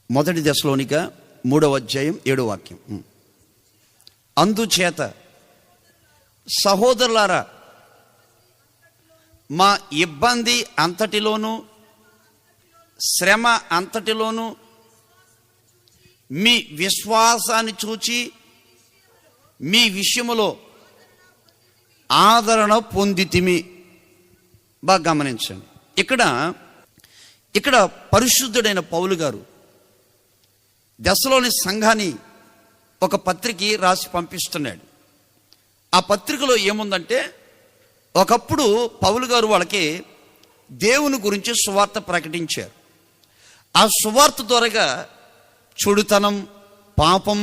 మొదటి దశలోనిక 3వ అధ్యాయం 7వ వాక్యం. అందుచేత సహోదరులారా, మా ఇబ్బంది అంతటిలోనూ శ్రమ అంతటిలోనూ మీ విశ్వాసాన్ని చూచి మీ విషయములో ఆదరణ పొందితిమి. బాగా గమనించండి. ఇక్కడ పరిశుద్ధుడైన పౌలు గారు దశలోని సంఘాన్ని ఒక పత్రిక రాసి పంపిస్తున్నాడు. ఆ పత్రికలో ఏముందంటే, ఒకప్పుడు పౌలు గారు వాళ్ళకి దేవుని గురించి సువార్త ప్రకటించారు. ఆ సువార్త ద్వారాగా చెడుతనం, పాపం,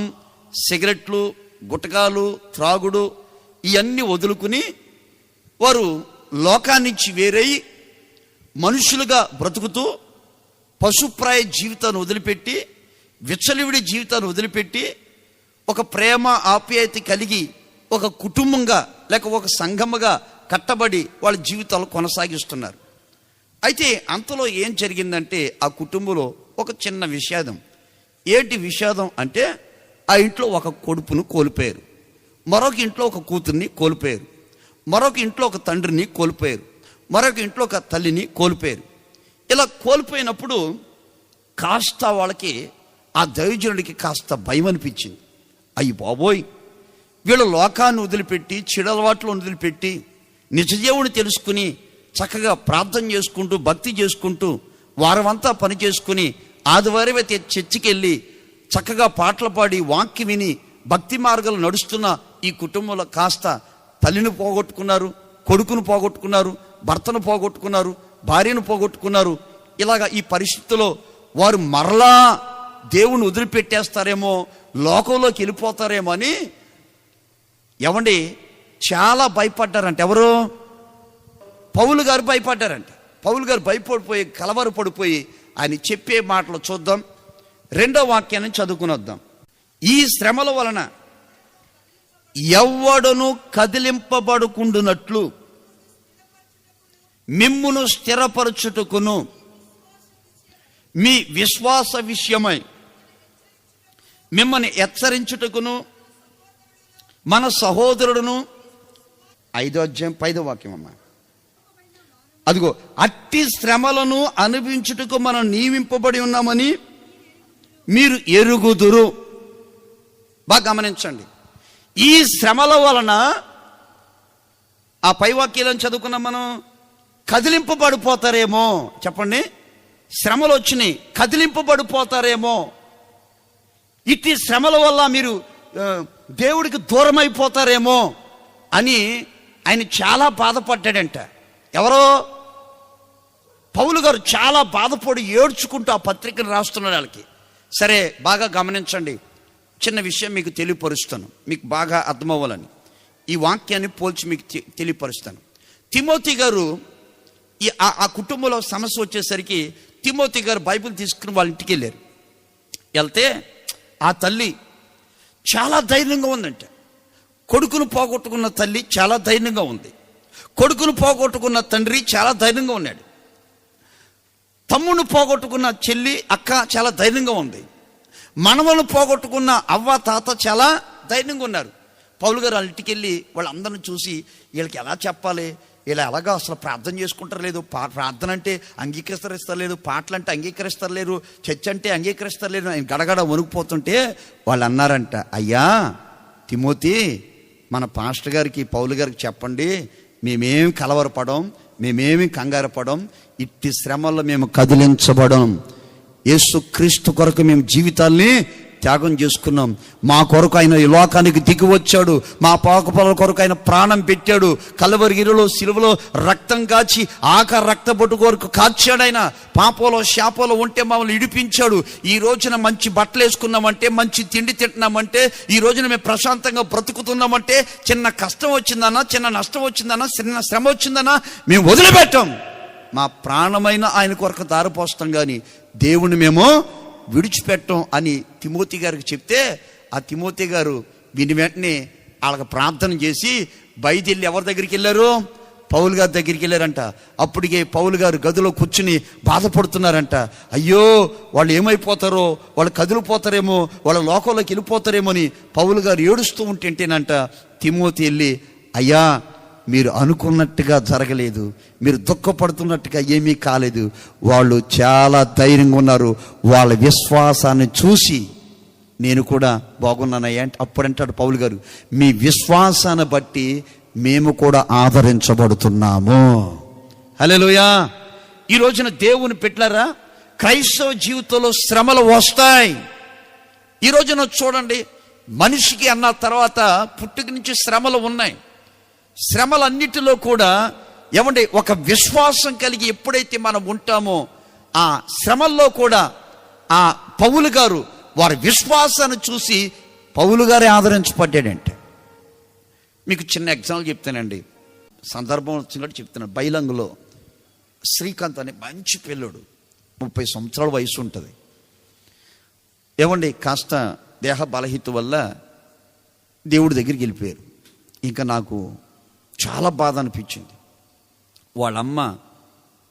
సిగరెట్లు, గుటకాలు, త్రాగుడు ఇవన్నీ వదులుకుని వారు లోకాన్నించి వేరై మనుషులుగా బ్రతుకుతూ పశుప్రాయ జీవితాన్ని వదిలిపెట్టి, విచ్చలివిడి జీవితాన్ని వదిలిపెట్టి ఒక ప్రేమ ఆప్యాయత కలిగి ఒక కుటుంబంగా లేక ఒక సంఘముగా కట్టబడి వాళ్ళ జీవితాలు కొనసాగిస్తున్నారు. అయితే అంతలో ఏం జరిగిందంటే, ఆ కుటుంబంలో ఒక చిన్న విషాదం. ఏంటి విషాదం అంటే, ఆ ఇంట్లో ఒక కొడుకును కోల్పోయారు, మరొక ఇంట్లో ఒక కూతుర్ని కోల్పోయారు, మరొక ఇంట్లో ఒక తండ్రిని కోల్పోయారు, మరొక ఇంట్లో ఒక తల్లిని కోల్పోయారు. ఇలా కోల్పోయినప్పుడు కాస్త వాళ్ళకి, ఆ దైవజనుడికి కాస్త భయం అనిపించింది. అయ్యి బాబోయ్, వీళ్ళు లోకాన్ని వదిలిపెట్టి, చెడలవాట్లు వదిలిపెట్టి, నిజదేవుని తెలుసుకుని చక్కగా ప్రార్థన చేసుకుంటూ, భక్తి చేసుకుంటూ, వారమంతా పని చేసుకుని, ఆదివారం అయితే చర్చికి వెళ్ళి చక్కగా పాటలు పాడి వాక్యం విని భక్తి మార్గాలు నడుస్తున్న ఈ కుటుంబంలో కాస్త తల్లిని పోగొట్టుకున్నారు, కొడుకును పోగొట్టుకున్నారు, భర్తను పోగొట్టుకున్నారు, భార్యను పోగొట్టుకున్నారు. ఇలాగా ఈ పరిస్థితిలో వారు మరలా దేవుని వదిలిపెట్టేస్తారేమో, లోకంలోకి వెళ్ళిపోతారేమో అని ఏమండి చాలా భయపడ్డారంట. ఎవరు? పౌలు గారు భయపడ్డారంట. పౌలు గారు భయపడిపోయి, కలవరపడిపోయి ఆయన చెప్పే మాటలు చూద్దాం. 2వ వాక్యాన్ని చదువుకుని వద్దాం. ఈ శ్రమల వలన ఎవ్వడును కదిలింపబడుకుండునట్లు మిమ్మును స్థిరపరచుటకును మీ విశ్వాస విషయమై మిమ్మల్ని హెచ్చరించుటకును మన సహోదరుడును, 5వ అధ్యాయం 5వ వాక్యం అమ్మా. అదిగో, అట్టి శ్రమలను అనుభవించుటకు మనం నియమింపబడి ఉన్నామని మీరు ఎరుగుదురు. బాగా గమనించండి. ఈ శ్రమల వలన, ఆ పై వాక్యాలను చదువుకున్నాం మనం, కదిలింపబడిపోతారేమో. చెప్పండి, శ్రమలు వచ్చినాయి, కదిలింపబడిపోతారేమో. ఇట్టి శ్రమల వల్ల మీరు దేవుడికి దూరం అయిపోతారేమో అని ఆయన చాలా బాధపడ్డాడంట. ఎవరో? పౌలు గారు చాలా బాధపడి ఏడ్చుకుంటూ ఆ పత్రికను రాస్తున్నాడు వాళ్ళకి. సరే, బాగా గమనించండి. చిన్న విషయం మీకు తెలియపరుస్తాను, మీకు బాగా అర్థమవ్వాలని ఈ వాక్యాన్ని పోల్చి మీకు తెలియపరుస్తాను. తిమోతి గారు ఆ కుటుంబంలో సమస్య వచ్చేసరికి తిమోతి గారు బైబిల్ తీసుకుని వాళ్ళ ఇంటికి వెళ్ళారు. వెళ్తే ఆ తల్లి చాలా ధైర్యంగా ఉందంట. కొడుకును పోగొట్టుకున్న తల్లి చాలా ధైర్యంగా ఉంది, కొడుకును పోగొట్టుకున్న తండ్రి చాలా ధైర్యంగా ఉన్నాడు, తమ్మును పోగొట్టుకున్న చెల్లి అక్క చాలా ధైర్యంగా ఉంది, మనవలను పోగొట్టుకున్న అవ్వ తాత చాలా ధైర్యంగా ఉన్నారు. పౌలు గారు వాళ్ళ ఇంటికి వెళ్ళి వాళ్ళందరిని చూసి, వీళ్ళకి ఎలా చెప్పాలి, ఇలా ఎలాగా అసలు ప్రార్థన చేసుకుంటారు లేదు, ప్రార్థన అంటే అంగీకరిస్తారు లేదు, పాటలు అంటే అంగీకరిస్తారు లేదు, చర్చ్ అంటే అంగీకరిస్తారు లేదు, ఆయన గడగడ వణుకుపోతుంటే వాళ్ళు అన్నారంట, అయ్యా తిమోతి, మన పాస్టర్ గారికి, పౌలు గారికి చెప్పండి, మేమేమి కలవరపడం, మేమేమి కంగారపడం, ఇట్టి శ్రమల్లో మేము కదిలించబడం, యేసుక్రీస్తు కొరకు మేము జీవితాల్ని త్యాగం చేసుకున్నాం. మా కొరకు ఆయన ఈ లోకానికి దిగి వచ్చాడు, మా పాపల కొరకు ఆయన ప్రాణం పెట్టాడు, కలవరిగిరిలో సిలువలో రక్తం కాచి రక్తబొట్టు కొరకు కాచాడు. ఆయన పాపలో శాపలో ఉంటే మమ్మల్ని ఇడిపించాడు. ఈ రోజున మంచి బట్టలు వేసుకున్నామంటే, మంచి తిండి తింటున్నామంటే, ఈ రోజున మేము ప్రశాంతంగా బ్రతుకుతున్నామంటే, చిన్న కష్టం వచ్చిందన్నా, చిన్న నష్టం వచ్చిందన్నా, చిన్న శ్రమ వచ్చిందన్నా మేము వదిలిపెట్టాం. మా ప్రాణమైన ఆయన కొరకు దారిపోస్తాం, కానీ దేవుని మేము విడిచిపెట్టం అని తిమోతి గారికి చెప్తే, ఆ తిమోతి గారు విని వెంటనే వాళ్ళకి ప్రార్థన చేసి బయలుదేరి ఎవరి దగ్గరికి వెళ్ళారు? పౌలు గారి దగ్గరికి వెళ్ళారంట. అప్పటికే పౌలు గారు గదిలో కూర్చుని బాధపడుతున్నారంట. అయ్యో వాళ్ళు ఏమైపోతారో, వాళ్ళు కదిలిపోతారేమో, వాళ్ళ లోకంలోకి వెళ్ళిపోతారేమో అని పౌలు గారు ఏడుస్తూ ఉంటేనంట తిమోతి వెళ్ళి, అయ్యా మీరు అనుకున్నట్టుగా జరగలేదు, మీరు దుఃఖపడుతున్నట్టుగా ఏమీ కాలేదు, వాళ్ళు చాలా ధైర్యంగా ఉన్నారు, వాళ్ళ విశ్వాసాన్ని చూసి నేను కూడా బాగున్నానయ్యా అంటే అప్పుడంటాడు పౌలు గారు, మీ విశ్వాసాన్ని బట్టి మేము కూడా ఆదరించబడుతున్నాము. హల్లెలూయా. ఈ రోజున దేవుని పెట్టారా, క్రైస్తవ జీవితంలో శ్రమలు వస్తాయి. ఈ రోజున చూడండి, మనిషికి అన్న తర్వాత పుట్టుక నుంచి శ్రమలు ఉన్నాయి. శ్రమలన్నిటిలో కూడా ఏమంటే ఒక విశ్వాసం కలిగి ఎప్పుడైతే మనం ఉంటామో ఆ శ్రమల్లో కూడా ఆ పౌలు గారు వారి విశ్వాసాన్ని చూసి పౌలు గారే ఆదరించబడ్డాడంటే. మీకు చిన్న ఎగ్జాంపుల్ చెప్తానండి, సందర్భం వచ్చినట్టు చెప్తున్నాను. బైలంగులో శ్రీకాంత్ అనే మంచి పిల్లడు, 30 సంవత్సరాల వయసు ఉంటుంది. ఏమండి కాస్త దేహ బలహీనత వల్ల దేవుడి దగ్గరికి వెళ్ళిపోయారు. ఇంకా నాకు చాలా బాధ అనిపించింది. వాళ్ళమ్మ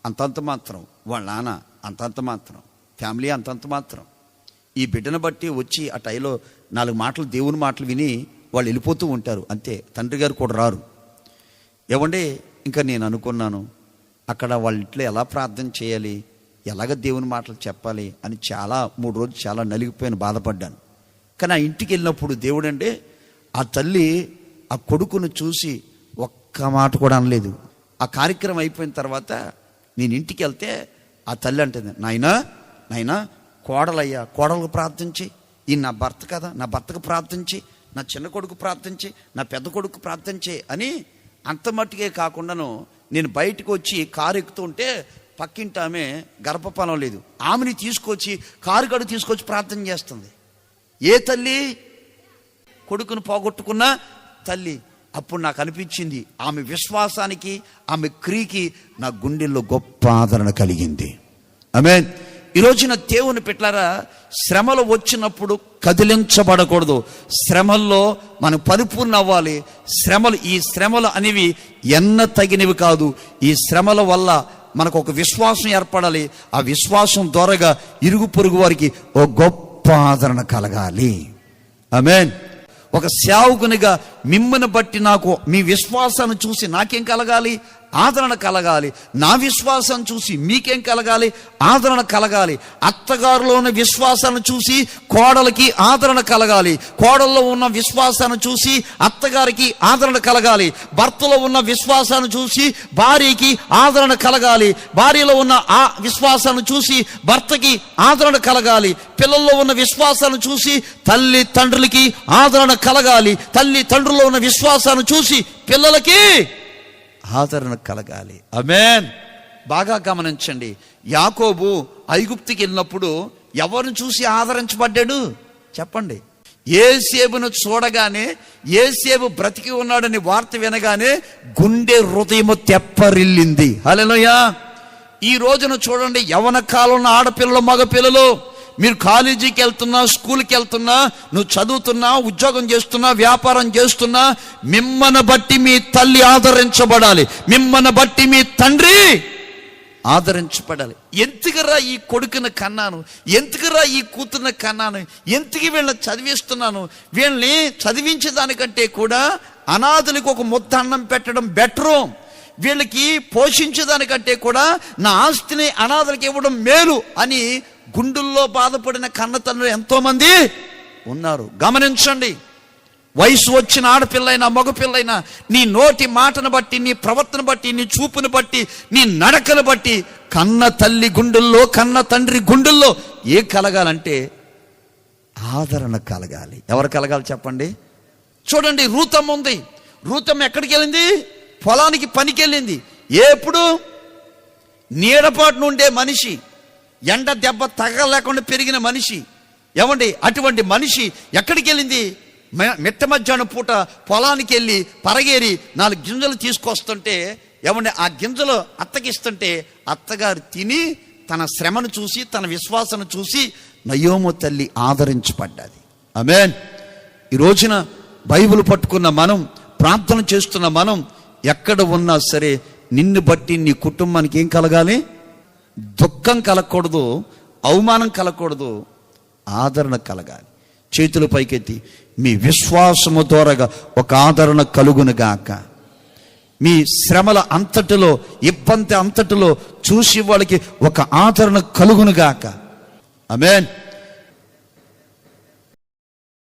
అంతంత మాత్రం, వాళ్ళ నాన్న అంతంత మాత్రం, ఫ్యామిలీ అంతంత మాత్రం. ఈ బిడ్డను బట్టి వచ్చి ఆ టైంలో 4 మాటలు దేవుని మాటలు విని వాళ్ళు వెళ్ళిపోతూ ఉంటారు అంతే, తండ్రి గారు కూడా రారు. ఏమంటే ఇంకా నేను అనుకున్నాను, అక్కడ వాళ్ళ ఇంట్లో ఎలా ప్రార్థన చేయాలి, ఎలాగ దేవుని మాటలు చెప్పాలి అని 3 రోజులు చాలా నలిగిపోయాను, బాధపడ్డాను. కానీ ఆ ఇంటికి వెళ్ళినప్పుడు దేవుడు అంటే ఆ తల్లి ఆ కొడుకును చూసి ఒక్క మాట కూడా అనలేదు. ఆ కార్యక్రమం అయిపోయిన తర్వాత నేను ఇంటికి వెళ్తే ఆ తల్లి అంటుంది, నాయనా కోడలయ్యా, కోడలకు ప్రార్థించి, ఈ నా భర్త కదా, నా భర్తకు ప్రార్థించి, నా చిన్న కొడుకు ప్రార్థించి, నా పెద్ద కొడుకు ప్రార్థించి అని అంత మట్టుకే కాకుండాను నేను బయటకు వచ్చి కారు ఎక్కుతూ ఉంటే పక్కింటి ఆమె గర్భఫలం లేదు, ఆమెని తీసుకొచ్చి కారు గడు తీసుకొచ్చి ప్రార్థన చేస్తుంది. ఏ తల్లి? కొడుకును పోగొట్టుకున్న తల్లి. అప్పుడు నాకు అనిపించింది, ఆమె విశ్వాసానికి ఆమె క్రియకి నా గుండెల్లో గొప్ప ఆదరణ కలిగింది. ఆమేన్. ఈ రోజున దేవుని పెట్టారా, శ్రమలు వచ్చినప్పుడు కదిలించబడకూడదు. శ్రమల్లో మనం పరిపూర్ణ అవ్వాలి. ఈ శ్రమలు అనేవి తగినవి కాదు. ఈ శ్రమల వల్ల మనకు ఒక విశ్వాసం ఏర్పడాలి. ఆ విశ్వాసం ద్వారాగా ఇరుగు పొరుగు వారికి ఒక గొప్ప ఆదరణ కలగాలి. ఆమేన్. ఒక సేవకునిగా మిమ్మల్ని బట్టి నాకు మీ విశ్వాసాన్ని చూసి నాకేం కలగాలి? ఆదరణ కలగాలి. నా విశ్వాసం చూసి మీకేం కలగాలి? ఆదరణ కలగాలి. అత్తగారులో ఉన్న విశ్వాసాన్ని చూసి కోడలికి ఆదరణ కలగాలి. కోడల్లో ఉన్న విశ్వాసాన్ని చూసి అత్తగారికి ఆదరణ కలగాలి. భర్తలో ఉన్న విశ్వాసాన్ని చూసి భార్యకి ఆదరణ కలగాలి. భార్యలో ఉన్న ఆ విశ్వాసాన్ని చూసి భర్తకి ఆదరణ కలగాలి. పిల్లల్లో ఉన్న విశ్వాసాన్ని చూసి తల్లి తండ్రులకి ఆదరణ కలగాలి. తల్లి తండ్రుల్లో ఉన్న విశ్వాసాన్ని చూసి పిల్లలకి ఆదరణ కలగాలి. ఆమేన్. బాగా గమనించండి, యాకోబు ఐగుప్తుకి వెళ్ళినప్పుడు ఎవరిని చూసి ఆదరించబడ్డాడు చెప్పండి? యోసేపును చూడగానే, యోసేపు బ్రతికి ఉన్నాడని వార్త వినగానే గుండె హృదయము తెప్పరిల్లింది. హల్లెలూయా. ఈ రోజున చూడండి, యవ్వన కాలంలో ఆడపిల్లలు మగపిల్లలు, మీరు కాలేజీకి వెళ్తున్నా, స్కూల్కి వెళ్తున్నా, నువ్వు చదువుతున్నా, ఉద్యోగం చేస్తున్నా, వ్యాపారం చేస్తున్నా, మిమ్మల్ని బట్టి మీ తల్లి ఆదరించబడాలి. మిమ్మల్ని బట్టి మీ తండ్రి ఆదరించబడాలి. ఎందుకురా ఈ కొడుకుని కన్నాను, ఎందుకురా ఈ కూతురుని కన్నాను, ఎందుకు వీళ్ళని చదివిస్తున్నాను, వీళ్ళని చదివించేదానికంటే కూడా అనాథులకు ఒక ముద్ద అన్నం పెట్టడం బెటరు. వీళ్ళకి పోషించేదానికంటే కూడా నా ఆస్తిని అనాథలకు ఇవ్వడం మేలు అని గుండెల్లో బాధపడిన కన్న తండ్రులు ఎంతో మంది ఉన్నారు. గమనించండి, వయసు వచ్చిన ఆడపిల్లైనా మగపిల్లైనా నీ నోటి మాటను బట్టి, నీ ప్రవర్తన బట్టి, నీ చూపును బట్టి, నీ నడకను బట్టి కన్న తల్లి గుండెల్లో, కన్న తండ్రి గుండెల్లో ఏ కలగాలంటే ఆదరణ కలగాలి. ఎవరు కలగాలి చెప్పండి? చూడండి, రూతమ్మ ఉంది. రూతమ్మ ఎక్కడికి వెళ్ళింది? పొలానికి పనికి వెళ్ళింది. ఎప్పుడు? నీడపాటు ఉండే మనిషి, ఎండ దెబ్బ తగలేకుండా పెరిగిన మనిషి. ఏమండి, అటువంటి మనిషి ఎక్కడికి వెళ్ళింది? మిట్ట మధ్యాహ్నం పూట పొలానికి వెళ్ళి పరగేరి 4 గింజలు తీసుకొస్తుంటే, ఏమండి ఆ గింజలు అత్తకిస్తుంటే అత్తగారు తిని తన శ్రమను చూసి, తన విశ్వాసాన్ని చూసి నయోము తల్లి ఆదరించబడ్డది. ఆమేన్. ఈ రోజున బైబిల్ పట్టుకున్న మనం, ప్రార్థన చేస్తున్న మనం ఎక్కడ ఉన్నా సరే నిన్ను బట్టి నీ కుటుంబానికి ఏం కలగాలి? దుఃఖం కలగకూడదు, అవమానం కలగకూడదు, ఆదరణ కలగాలి. చేతులు పైకెత్తి మీ విశ్వాసము ద్వారాగా ఒక ఆదరణ కలుగునుగాక. మీ శ్రమల అంతటిలో, ఇబ్బంది అంతటిలో చూసి వాళ్ళకి ఒక ఆదరణ కలుగునుగాక. ఆమేన్.